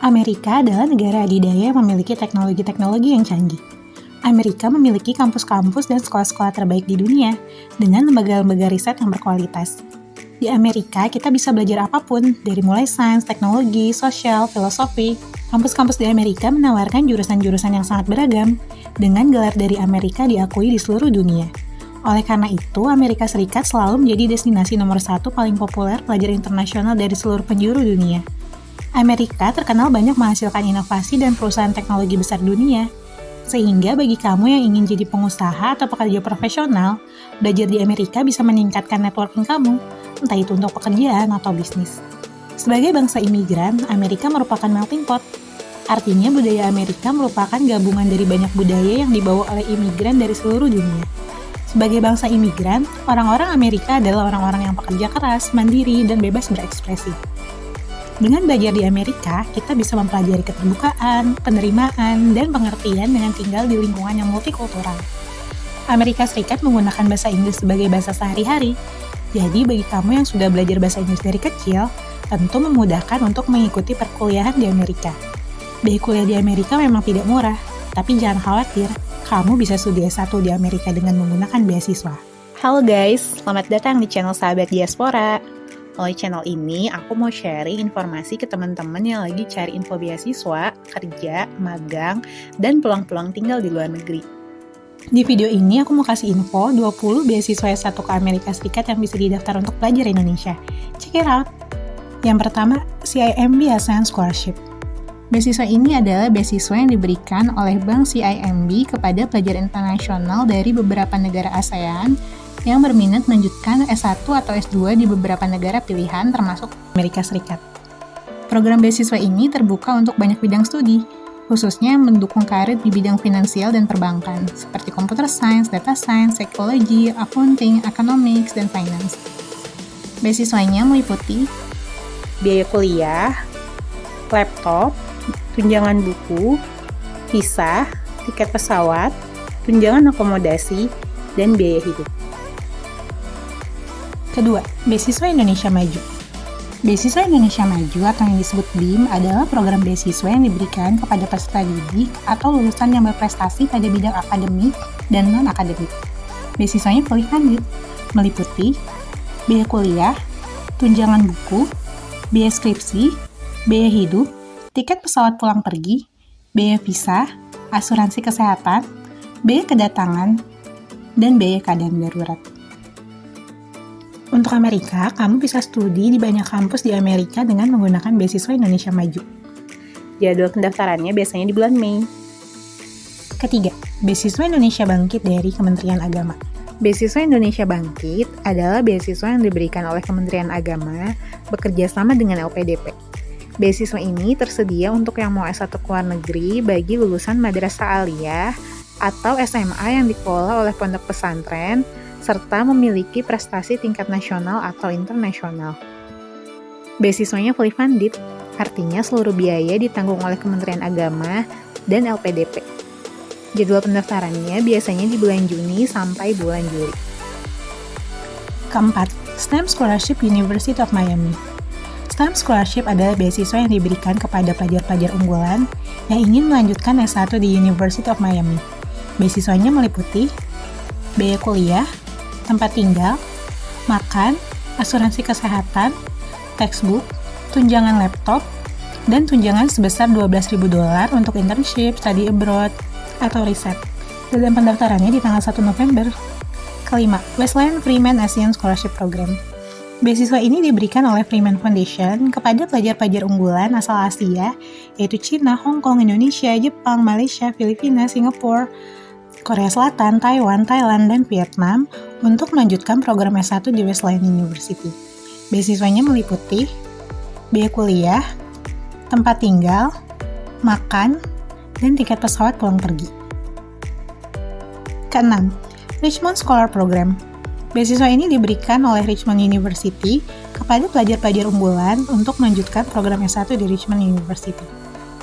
Amerika adalah negara adidaya yang memiliki teknologi-teknologi yang canggih. Amerika memiliki kampus-kampus dan sekolah-sekolah terbaik di dunia dengan lembaga-lembaga riset yang berkualitas. Di Amerika, kita bisa belajar apapun, dari mulai sains, teknologi, sosial, filosofi. Kampus-kampus di Amerika menawarkan jurusan-jurusan yang sangat beragam, dengan gelar dari Amerika diakui di seluruh dunia. Oleh karena itu, Amerika Serikat selalu menjadi destinasi nomor 1 paling populer pelajar internasional dari seluruh penjuru dunia. Amerika terkenal banyak menghasilkan inovasi dan perusahaan teknologi besar dunia. Sehingga bagi kamu yang ingin jadi pengusaha atau pekerja profesional, belajar di Amerika bisa meningkatkan networking kamu, entah itu untuk pekerjaan atau bisnis. Sebagai bangsa imigran, Amerika merupakan melting pot. Artinya budaya Amerika merupakan gabungan dari banyak budaya yang dibawa oleh imigran dari seluruh dunia. Sebagai bangsa imigran, orang-orang Amerika adalah orang-orang yang pekerja keras, mandiri, dan bebas berekspresi. Dengan belajar di Amerika, kita bisa mempelajari keterbukaan, penerimaan, dan pengertian dengan tinggal di lingkungan yang multikultural. Amerika Serikat menggunakan bahasa Inggris sebagai bahasa sehari-hari, jadi bagi kamu yang sudah belajar bahasa Inggris dari kecil, tentu memudahkan untuk mengikuti perkuliahan di Amerika. Biaya kuliah di Amerika memang tidak murah, tapi jangan khawatir, kamu bisa studi S1 di Amerika dengan menggunakan beasiswa. Halo guys, selamat datang di channel Sahabat Diaspora. Melalui channel ini, aku mau sharing informasi ke teman-teman yang lagi cari info beasiswa, kerja, magang, dan peluang-peluang tinggal di luar negeri. Di video ini, aku mau kasih info 20 beasiswa S1 ke Amerika Serikat yang bisa didaftar untuk pelajar Indonesia. Check it out! Yang pertama, CIMB ASEAN Scholarship. Beasiswa ini adalah beasiswa yang diberikan oleh Bank CIMB kepada pelajar internasional dari beberapa negara ASEAN yang berminat melanjutkan S1 atau S2 di beberapa negara pilihan termasuk Amerika Serikat. Program beasiswa ini terbuka untuk banyak bidang studi, khususnya mendukung karir di bidang finansial dan perbankan, seperti computer science, data science, psychology, accounting, economics, dan finance. Beasiswanya meliputi Biaya kuliah, laptop, tunjangan buku, visa, tiket pesawat, tunjangan akomodasi, dan biaya hidup. Kedua, Beasiswa Indonesia Maju. Beasiswa Indonesia Maju atau yang disebut BIM adalah program beasiswa yang diberikan kepada peserta didik atau lulusan yang berprestasi pada bidang akademik dan non-akademik. Beasiswanya pilihan meliputi biaya kuliah, tunjangan buku, biaya skripsi, biaya hidup, tiket pesawat pulang pergi, biaya visa, asuransi kesehatan, biaya kedatangan, dan biaya keadaan darurat. Untuk Amerika, kamu bisa studi di banyak kampus di Amerika dengan menggunakan beasiswa Indonesia Maju. Jadwal pendaftarannya biasanya di bulan Mei. Ketiga, Beasiswa Indonesia Bangkit dari Kementerian Agama. Beasiswa Indonesia Bangkit adalah beasiswa yang diberikan oleh Kementerian Agama bekerja sama dengan LPDP. Beasiswa ini tersedia untuk yang mau S1 ke luar negeri bagi lulusan Madrasah Aliyah atau SMA yang dikelola oleh pondok pesantren, serta memiliki prestasi tingkat nasional atau internasional. Beasiswanya fully funded, artinya seluruh biaya ditanggung oleh Kementerian Agama dan LPDP. Jadwal pendaftarannya biasanya di bulan Juni sampai bulan Juli. Keempat, STEM Scholarship University of Miami. STEM Scholarship adalah beasiswa yang diberikan kepada pelajar-pelajar unggulan yang ingin melanjutkan S1 di University of Miami. Beasiswanya meliputi biaya kuliah, tempat tinggal, makan, asuransi kesehatan, textbook, tunjangan laptop, dan tunjangan sebesar $12.000 untuk internship, study abroad, atau riset. Dan pendaftarannya di tanggal 1 November. Kelima, Wesleyan Freeman Asian Scholarship Program. Beasiswa ini diberikan oleh Freeman Foundation kepada pelajar-pelajar unggulan asal Asia, yaitu Cina, Hong Kong, Indonesia, Jepang, Malaysia, Filipina, Singapura, Korea Selatan, Taiwan, Thailand, dan Vietnam untuk melanjutkan program S1 di Wesleyan University. Beasiswanya meliputi biaya kuliah, tempat tinggal, makan, dan tiket pesawat pulang pergi. Keenam, Richmond Scholar Program. Beasiswa ini diberikan oleh Richmond University kepada pelajar-pelajar unggulan untuk melanjutkan program S1 di Richmond University.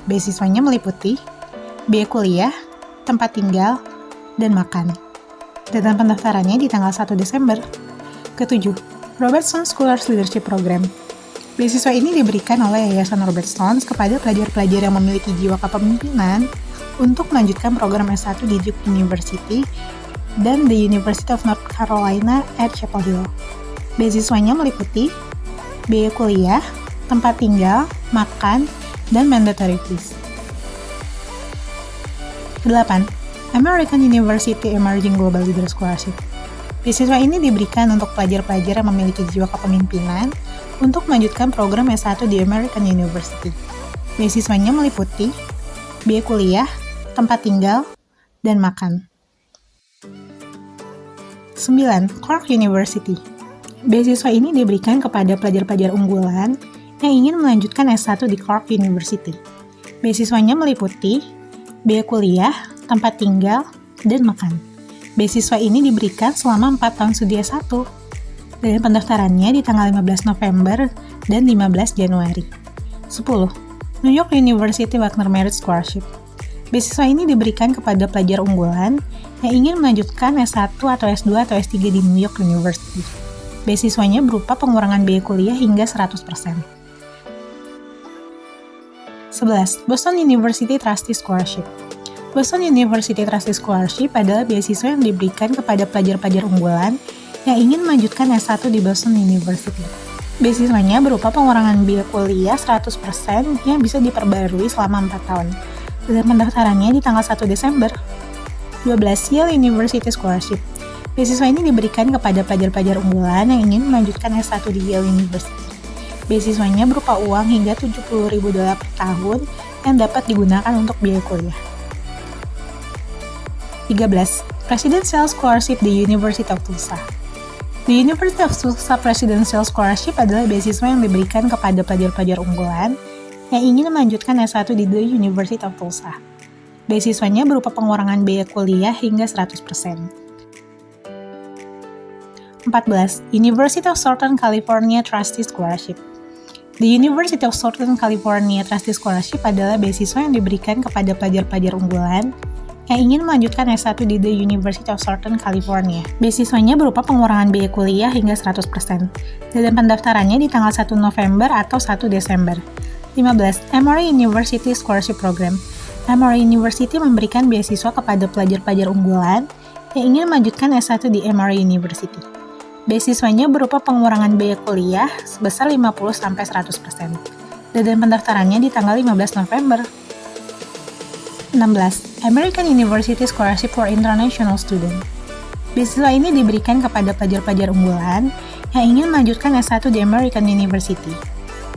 Beasiswanya meliputi biaya kuliah, tempat tinggal, dan makan. Data pendaftarannya di tanggal 1 Desember. Ketujuh, Robertson Scholars Leadership Program. Beasiswa ini diberikan oleh Yayasan Robert Stone kepada pelajar-pelajar yang memiliki jiwa kepemimpinan untuk melanjutkan program S1 di Duke University dan The University of North Carolina at Chapel Hill. Beasiswanya meliputi biaya kuliah, tempat tinggal, makan, dan mandatory fees. 8. American University Emerging Global Leader Scholarship. Beasiswa ini diberikan untuk pelajar-pelajar yang memiliki jiwa kepemimpinan untuk melanjutkan program S1 di American University. Beasiswanya meliputi biaya kuliah, tempat tinggal, dan makan. 9. Clark University. Beasiswa ini diberikan kepada pelajar-pelajar unggulan yang ingin melanjutkan S1 di Clark University. Beasiswanya meliputi biaya kuliah, tempat tinggal, dan makan. Beasiswa ini diberikan selama 4 tahun studi S1, dan pendaftarannya di tanggal 15 November dan 15 Januari. 10. New York University Wagner Merit Scholarship. Beasiswa ini diberikan kepada pelajar unggulan yang ingin melanjutkan S1 atau S2 atau S3 di New York University. Beasiswanya berupa pengurangan biaya kuliah hingga 100%. 11. Boston University Trustee Scholarship. Boston University Trustee Scholarship adalah beasiswa yang diberikan kepada pelajar-pelajar unggulan yang ingin melanjutkan S1 di Boston University. Beasiswanya berupa pengurangan biaya kuliah 100% yang bisa diperbarui selama 4 tahun. Dan pendaftarannya di tanggal 1 Desember. 12. Yale University Scholarship. Beasiswa ini diberikan kepada pelajar-pelajar unggulan yang ingin melanjutkan S1 di Yale University. Beasiswanya berupa uang hingga $70.000 per tahun yang dapat digunakan untuk biaya kuliah. 13. Presidential Scholarship di University of Tulsa. The University of Tulsa Presidential Scholarship adalah beasiswa yang diberikan kepada pelajar-pelajar unggulan yang ingin melanjutkan S1 di The University of Tulsa. Beasiswanya berupa pengurangan biaya kuliah hingga 100%. 14. University of Southern California Trustee Scholarship. The University of Southern California Trustee Scholarship adalah beasiswa yang diberikan kepada pelajar-pelajar unggulan yang ingin melanjutkan S1 di The University of Southern California. Beasiswanya berupa pengurangan biaya kuliah hingga 100%, dan pendaftarannya di tanggal 1 November atau 1 Desember. 15. Emory University Scholarship Program. Emory University memberikan beasiswa kepada pelajar-pelajar unggulan yang ingin melanjutkan S1 di Emory University. Beasiswanya berupa pengurangan biaya kuliah sebesar 50-100%, dan pendaftarannya di tanggal 15 November. 16. American University Scholarship for International Student. Beasiswa ini diberikan kepada pelajar-pelajar unggulan yang ingin melanjutkan S1 di American University.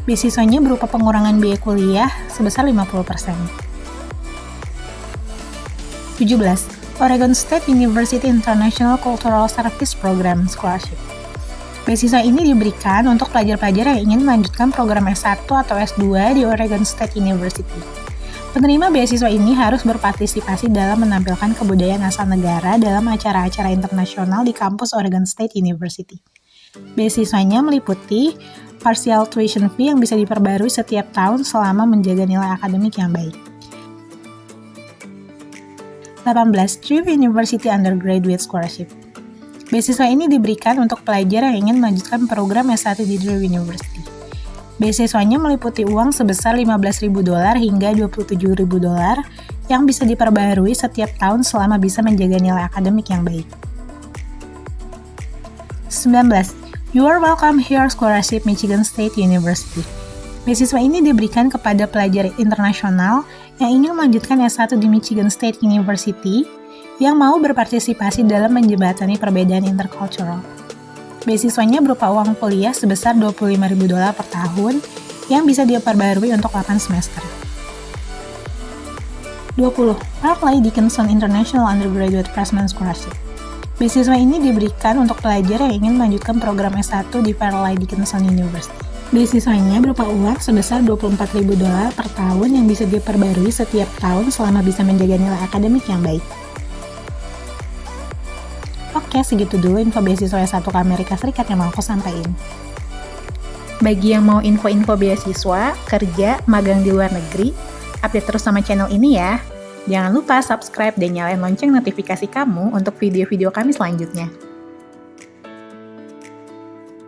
Beasiswanya berupa pengurangan biaya kuliah sebesar 50%. 17. Oregon State University International Cultural Service Program Scholarship. Beasiswa ini diberikan untuk pelajar-pelajar yang ingin melanjutkan program S1 atau S2 di Oregon State University. Penerima beasiswa ini harus berpartisipasi dalam menampilkan kebudayaan asal negara dalam acara-acara internasional di kampus Oregon State University. Beasiswanya meliputi partial tuition fee yang bisa diperbarui setiap tahun selama menjaga nilai akademik yang baik. 18. Drew University Undergraduate Scholarship. Beasiswa ini diberikan untuk pelajar yang ingin melanjutkan program S1 di Drew University. Beasiswanya meliputi uang sebesar $15.000 hingga $27.000 yang bisa diperbarui setiap tahun selama bisa menjaga nilai akademik yang baik. 19. You Are Welcome Here Scholarship Michigan State University. Beasiswa ini diberikan kepada pelajar internasional yang ingin melanjutkan S1 di Michigan State University yang mau berpartisipasi dalam menjembatani perbedaan intercultural. Beasiswanya berupa uang kuliah sebesar $25.000 per tahun yang bisa diperbarui untuk 8 semester. 20. Parley Dickinson International Undergraduate Freshman Scholarship. Beasiswa ini diberikan untuk pelajar yang ingin melanjutkan program S1 di Parley Dickinson University. Beasiswanya berupa uang sebesar $24.000 per tahun yang bisa diperbarui setiap tahun selama bisa menjaga nilai akademik yang baik. Oke, segitu dulu info beasiswa S1 ke Amerika Serikat yang mau aku sampaikan. Bagi yang mau info-info beasiswa, kerja, magang di luar negeri, update terus sama channel ini ya. Jangan lupa subscribe dan nyalain lonceng notifikasi kamu untuk video-video kami selanjutnya.